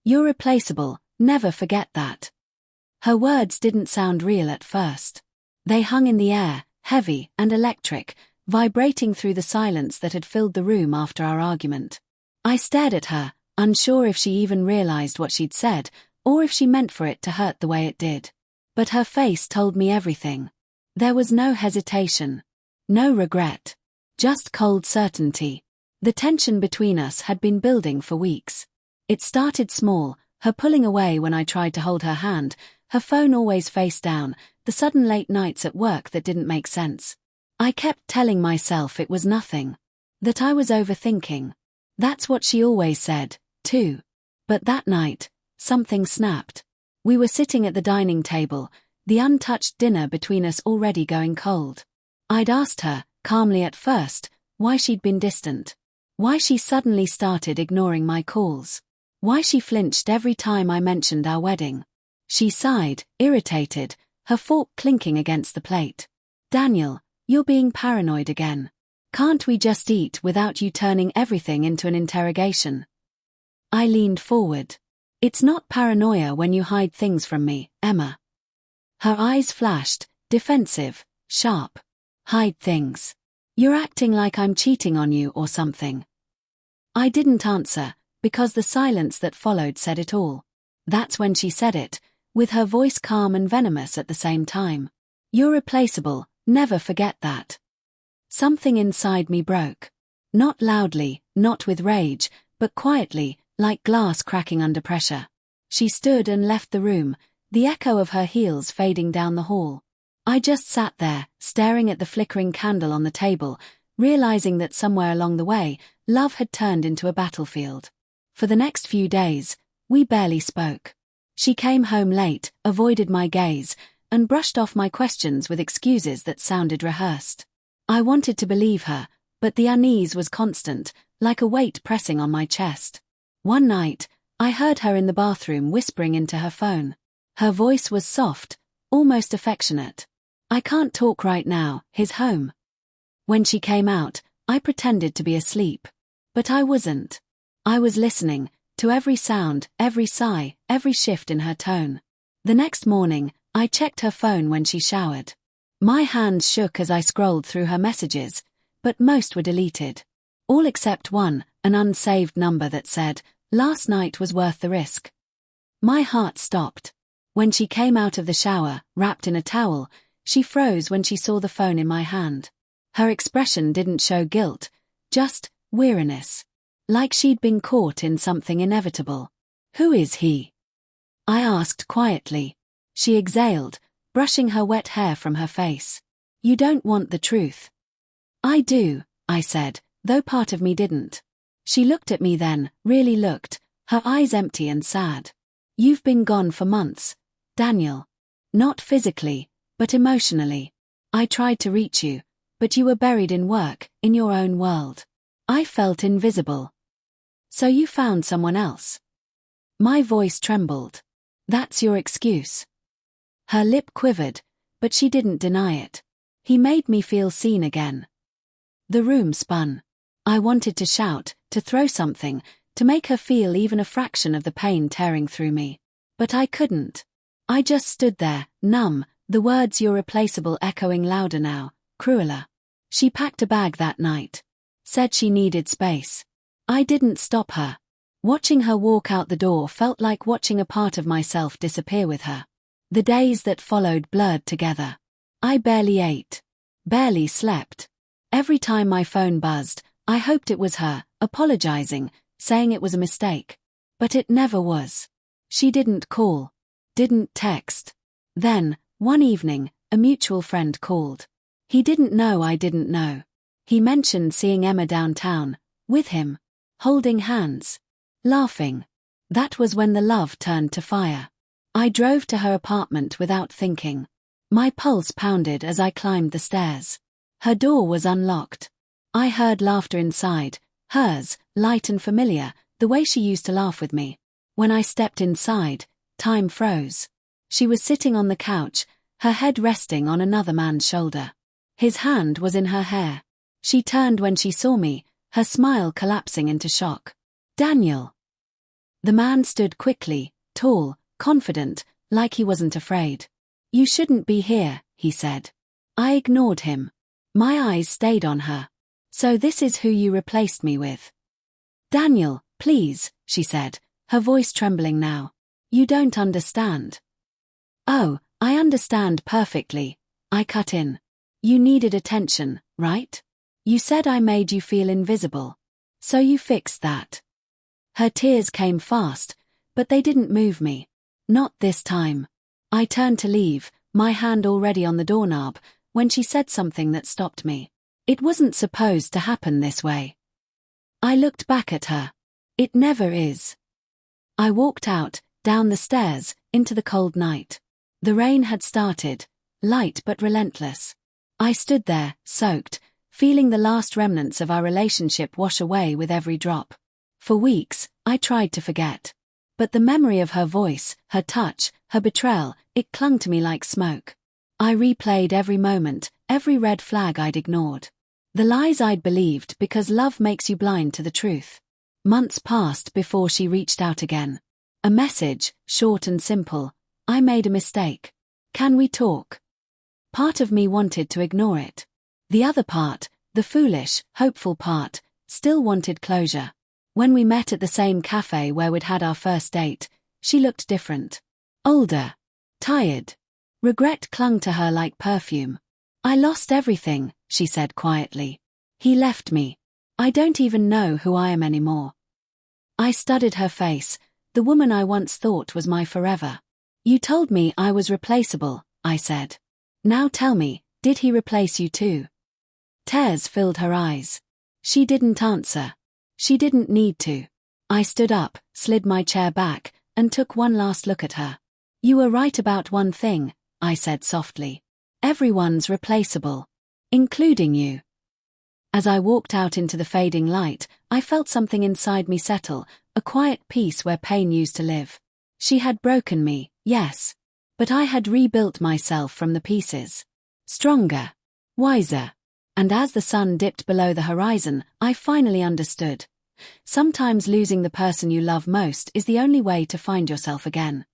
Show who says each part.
Speaker 1: You're replaceable, never forget that. Her words didn't sound real at first. They hung in the air, heavy and electric, vibrating through the silence that had filled the room after our argument. I stared at her, unsure if she even realized what she'd said, or if she meant for it to hurt the way it did. But her face told me everything. There was no hesitation. No regret. Just cold certainty. The tension between us had been building for weeks. It started small, her pulling away when I tried to hold her hand, her phone always face down, the sudden late nights at work that didn't make sense. I kept telling myself it was nothing. That I was overthinking. That's what she always said, too. But that night, something snapped. We were sitting at the dining table, the untouched dinner between us already going cold. I'd asked her, calmly at first, why she'd been distant. Why she suddenly started ignoring my calls. Why she flinched every time I mentioned our wedding. She sighed, irritated, her fork clinking against the plate. Daniel, you're being paranoid again. Can't we just eat without you turning everything into an interrogation? I leaned forward. It's not paranoia when you hide things from me, Emma. Her eyes flashed, defensive, sharp. Hide things. You're acting like I'm cheating on you or something. I didn't answer, because the silence that followed said it all. That's when she said it, with her voice calm and venomous at the same time. You're replaceable, never forget that. Something inside me broke. Not loudly, not with rage, but quietly, like glass cracking under pressure. She stood and left the room, the echo of her heels fading down the hall. I just sat there, staring at the flickering candle on the table, realizing that somewhere along the way, love had turned into a battlefield. For the next few days, we barely spoke. She came home late, avoided my gaze, and brushed off my questions with excuses that sounded rehearsed. I wanted to believe her, but the unease was constant, like a weight pressing on my chest. One night, I heard her in the bathroom whispering into her phone. Her voice was soft, almost affectionate. I can't talk right now, he's home. When she came out, I pretended to be asleep. But I wasn't. I was listening, to every sound, every sigh, every shift in her tone. The next morning, I checked her phone when she showered. My hands shook as I scrolled through her messages, but most were deleted. All except one, an unsaved number that said, "Last night was worth the risk." My heart stopped. When she came out of the shower, wrapped in a towel, she froze when she saw the phone in my hand. Her expression didn't show guilt, just weariness. Like she'd been caught in something inevitable. "Who is he?" I asked quietly. She exhaled, brushing her wet hair from her face. "You don't want the truth." "I do," I said, though part of me didn't. She looked at me then, really looked, her eyes empty and sad. "You've been gone for months, Daniel. Not physically, but emotionally. I tried to reach you, but you were buried in work, in your own world. I felt invisible." "So you found someone else?" My voice trembled. "That's your excuse." Her lip quivered, but she didn't deny it. "He made me feel seen again." The room spun. I wanted to shout, to throw something, to make her feel even a fraction of the pain tearing through me. But I couldn't. I just stood there, numb, the words "you're replaceable" echoing louder now, crueler. She packed a bag that night. Said she needed space. I didn't stop her. Watching her walk out the door felt like watching a part of myself disappear with her. The days that followed blurred together. I barely ate. Barely slept. Every time my phone buzzed, I hoped it was her, apologizing, saying it was a mistake. But it never was. She didn't call. Didn't text. Then, one evening, a mutual friend called. He didn't know I didn't know. He mentioned seeing Emma downtown, with him, holding hands, laughing. That was when the love turned to fire. I drove to her apartment without thinking. My pulse pounded as I climbed the stairs. Her door was unlocked. I heard laughter inside, hers, light and familiar, the way she used to laugh with me. When I stepped inside, time froze. She was sitting on the couch, her head resting on another man's shoulder. His hand was in her hair. She turned when she saw me, her smile collapsing into shock. "Daniel." The man stood quickly, tall, confident, like he wasn't afraid. "You shouldn't be here," he said. I ignored him. My eyes stayed on her. "So this is who you replaced me with?" "Daniel, please," she said, her voice trembling now. "You don't understand." "Oh, I understand perfectly," I cut in. "You needed attention, right? You said I made you feel invisible. So you fixed that." Her tears came fast, but they didn't move me. Not this time. I turned to leave, my hand already on the doorknob, when she said something that stopped me. It wasn't supposed to happen this way. I looked back at her. It never is. I walked out, down the stairs, into the cold night. The rain had started, light but relentless. I stood there, soaked, feeling the last remnants of our relationship wash away with every drop. For weeks, I tried to forget. But the memory of her voice, her touch, her betrayal, it clung to me like smoke. I replayed every moment, every red flag I'd ignored. The lies I'd believed because love makes you blind to the truth. Months passed before she reached out again. A message, short and simple. "I made a mistake. Can we talk?" Part of me wanted to ignore it. The other part, the foolish, hopeful part, still wanted closure. When we met at the same cafe where we'd had our first date, she looked different. Older. Tired. Regret clung to her like perfume. "I lost everything," she said quietly. "He left me. I don't even know who I am anymore." I studied her face, the woman I once thought was my forever. "You told me I was replaceable," I said. "Now tell me, did he replace you too?" Tears filled her eyes. She didn't answer. She didn't need to. I stood up, slid my chair back, and took one last look at her. "You were right about one thing," I said softly. "Everyone's replaceable. Including you." As I walked out into the fading light, I felt something inside me settle, a quiet peace where pain used to live. She had broken me, yes. But I had rebuilt myself from the pieces. Stronger. Wiser. And as the sun dipped below the horizon, I finally understood. Sometimes losing the person you love most is the only way to find yourself again.